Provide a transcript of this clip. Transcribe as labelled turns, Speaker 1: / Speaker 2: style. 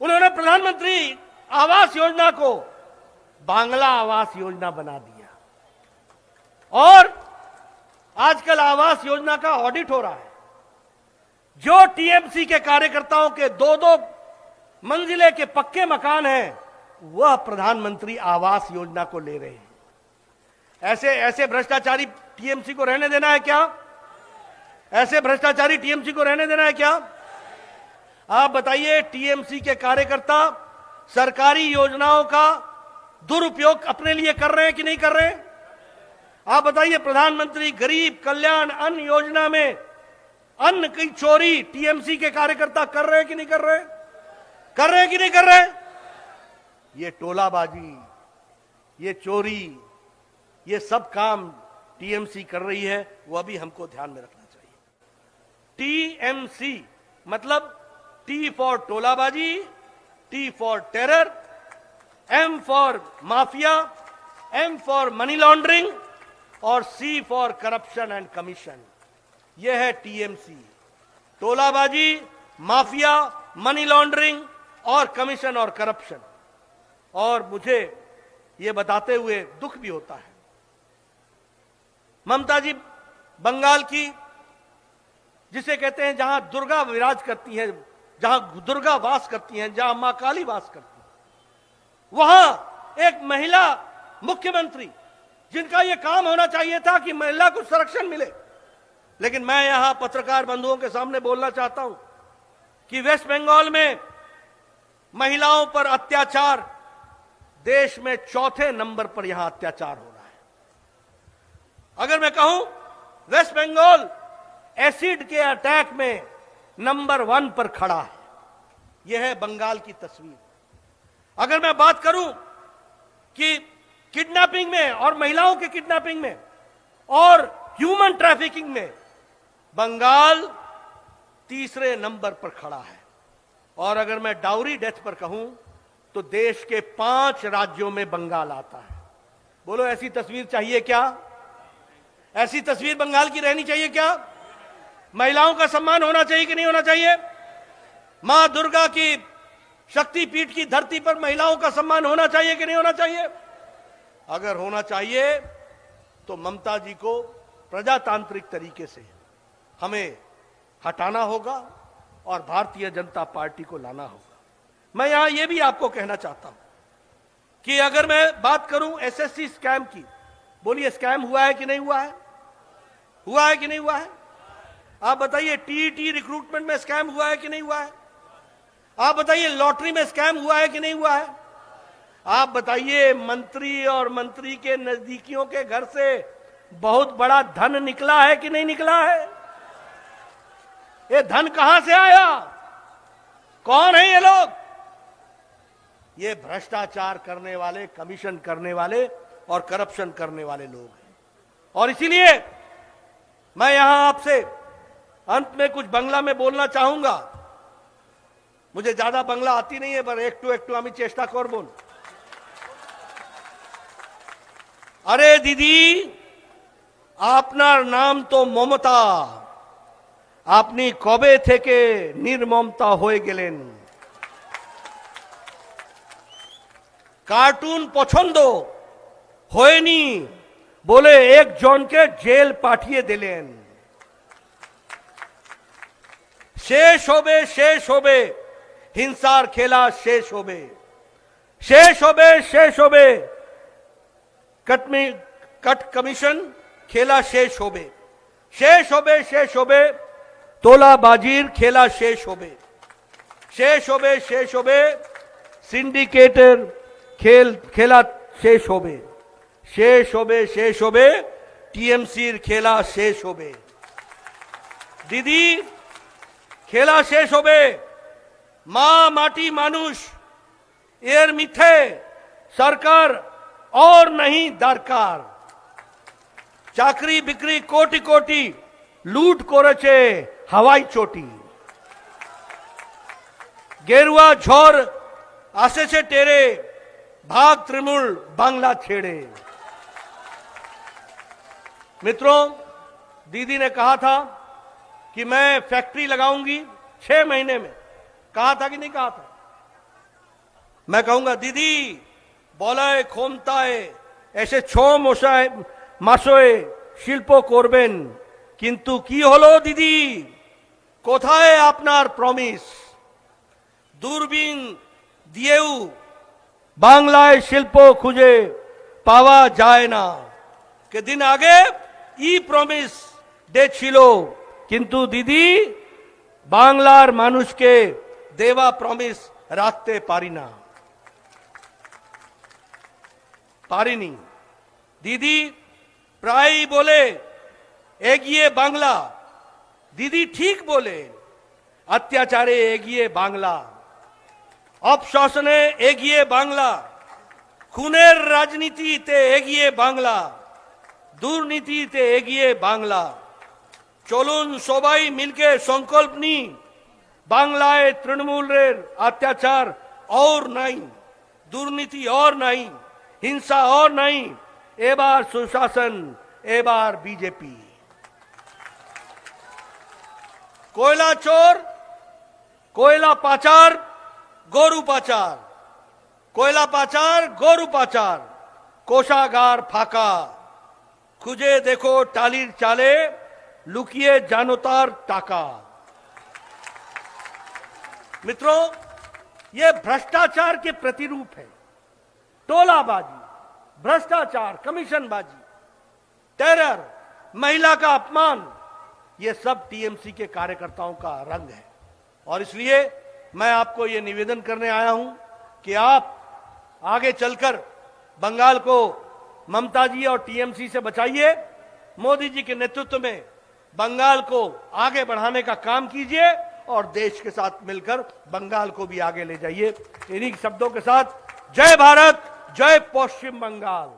Speaker 1: उन्होंने प्रधानमंत्री आवास योजना को बांग्ला आवास योजना बना दिया और आजकल आवास योजना का ऑडिट हो रहा है। जो टीएमसी के कार्यकर्ताओं के 2-2 मंजिले के पक्के मकान हैं, वह प्रधानमंत्री आवास योजना को ले रहे हैं। ऐसे भ्रष्टाचारी टीएमसी को रहने देना है क्या? ऐसे भ्रष्टाचारी टीएमसी को रहने देना है क्या? आप बताइए, टीएमसी के कार्यकर्ता सरकारी योजनाओं का दुरुपयोग अपने लिए कर रहे हैं कि नहीं कर रहे हैं? आप बताइए, प्रधानमंत्री गरीब कल्याण अन्न योजना में अन्न की चोरी टीएमसी के कार्यकर्ता कर रहे हैं कि नहीं कर रहे? कर रहे हैं कि नहीं कर रहे? ये टोलाबाजी, ये चोरी, ये सब काम टीएमसी कर रही है, वह भी हमको ध्यान में रखना चाहिए। टीएमसी मतलब टी फॉर टोलाबाजी, T for terror, M for mafia, M for money laundering और C for corruption and commission. यह है टीएमसी। टोलाबाजी, माफिया, मनी लॉन्ड्रिंग और कमीशन और करप्शन। और मुझे यह बताते हुए दुख भी होता है, ममता जी बंगाल की, जिसे कहते हैं जहां दुर्गा विराज करती है, जहां दुर्गा वास करती हैं, जहां मां काली वास करती है, वहां एक महिला मुख्यमंत्री, जिनका यह काम होना चाहिए था कि महिला को संरक्षण मिले। लेकिन मैं यहां पत्रकार बंधुओं के सामने बोलना चाहता हूं कि वेस्ट बंगाल में महिलाओं पर अत्याचार, देश में 4थे नंबर पर यहां अत्याचार हो रहा है। अगर मैं कहूं, वेस्ट बंगाल एसिड के अटैक में नंबर 1 पर खड़ा है। यह है बंगाल की तस्वीर। अगर मैं बात करूं कि किडनैपिंग में और महिलाओं के किडनैपिंग में और ह्यूमन ट्रैफिकिंग में बंगाल 3रे नंबर पर खड़ा है। और अगर मैं डाउरी डेथ पर कहूं तो देश के 5 राज्यों में बंगाल आता है। बोलो, ऐसी तस्वीर चाहिए क्या? ऐसी तस्वीर बंगाल की रहनी चाहिए क्या? महिलाओं का सम्मान होना चाहिए कि नहीं होना चाहिए? मां दुर्गा की शक्तिपीठ की धरती पर महिलाओं का सम्मान होना चाहिए कि नहीं होना चाहिए? अगर होना चाहिए तो ममता जी को प्रजातांत्रिक तरीके से हमें हटाना होगा और भारतीय जनता पार्टी को लाना होगा। मैं यहां यह भी आपको कहना चाहता हूं कि अगर मैं बात करूं एसएससी स्कैम की, बोलिए स्कैम हुआ है कि नहीं हुआ है? हुआ है कि नहीं हुआ है? आप बताइए, टीईटी रिक्रूटमेंट में स्कैम हुआ है कि नहीं हुआ है? आप बताइए, लॉटरी में स्कैम हुआ है कि नहीं हुआ है? आप बताइए, मंत्री और मंत्री के नजदीकियों के घर से बहुत बड़ा धन निकला है कि नहीं निकला है? ये धन कहां से आया? कौन है ये लोग? ये भ्रष्टाचार करने वाले, कमीशन करने वाले और करप्शन करने वाले लोग हैं। और इसीलिए मैं यहां आपसे अंत में कुछ बंगला में बोलना चाहूंगा। मुझे ज्यादा बंगला आती नहीं है, पर একটু আমি চেষ্টা করব। अरे दीदी, আপনার নাম তো মমতা, আপনি কবে থেকে নির্মমতা হয়ে গেলেন? কার্টুন পছন্দ হয়নি বলে একজনকে জেল পাঠিয়ে দিলেন। শেষ হবে হিংসার খেলা, শেষ হবে कट कमीशन खेला, शेष होबे तोलाबाजीर खेला, शेष होबे सिंडिकेटर खेला, शेष होबे टीएमसीर खेला, शेष होबे। दीदी, खेला शेष होबे। मां माटी मानुष एर मिथे सरकार और नहीं दरकार। चाकरी बिक्री कोटि कोटि लूट करेছে हवाई चोटी। गेरुआ झड़ आसेছে टेरे, भाग तृणमूल बांग्ला छेड़े। मित्रों, दीदी ने कहा था कि मैं फैक्ट्री लगाऊंगी 6 महीने में। कहा था कि नहीं कहा था? मैं कहूंगा दीदी বলায় ক্ষমতায় এসে ছ মশায় মাসোয় শিল্প করবেন, কিন্তু কি হলো দিদি, কোথায় আপনার প্রমিস? দূরবীন দিয়েও বাংলায় শিল্প খুঁজে পাওয়া যায় না। দিন আগে ই প্রমিস ডে ছিল, কিন্তু দিদি বাংলার মানুষকে দেওয়া প্রমিস রাখতে পারিনি। দিদি প্রায় বলে এগিয়ে বাংলা, দিদি ঠিক বলে, অত্যাচারে এগিয়ে বাংলা, অপশাসনে এগিয়ে বাংলা, খুনের রাজনীতিতে এগিয়ে বাংলা, দুর্নীতিতে এগিয়ে বাংলা। চলুন সবাই মিলকে সংকল্প নি, বাংলায় তৃণমূলের অত্যাচার और नहीं, দুর্নীতি और नहीं, हिंसा और नहीं, এবার সুশাসন, এবার বিজেপি। कोयला चोर, कोयला पाचार, गोरु पाचार, कोयला पाचार, गोरु पाचार, कोषागार फाका, खुजे देखो टालिर चाले, लुकिए जानोतार टाका। मित्रों, ये भ्रष्टाचार के प्रतिरूप है। टोलाबाजी, भ्रष्टाचार, कमीशनबाजी, टेरर, महिला का अपमान, ये सब टीएमसी के कार्यकर्ताओं का रंग है। और इसलिए मैं आपको ये निवेदन करने आया हूं कि आप आगे चलकर बंगाल को ममता जी और टीएमसी से बचाइए, मोदी जी के नेतृत्व में बंगाल को आगे बढ़ाने का काम कीजिए और देश के साथ मिलकर बंगाल को भी आगे ले जाइए। इन्हीं शब्दों के साथ जय भारत, जय पश्चिम बंगाल।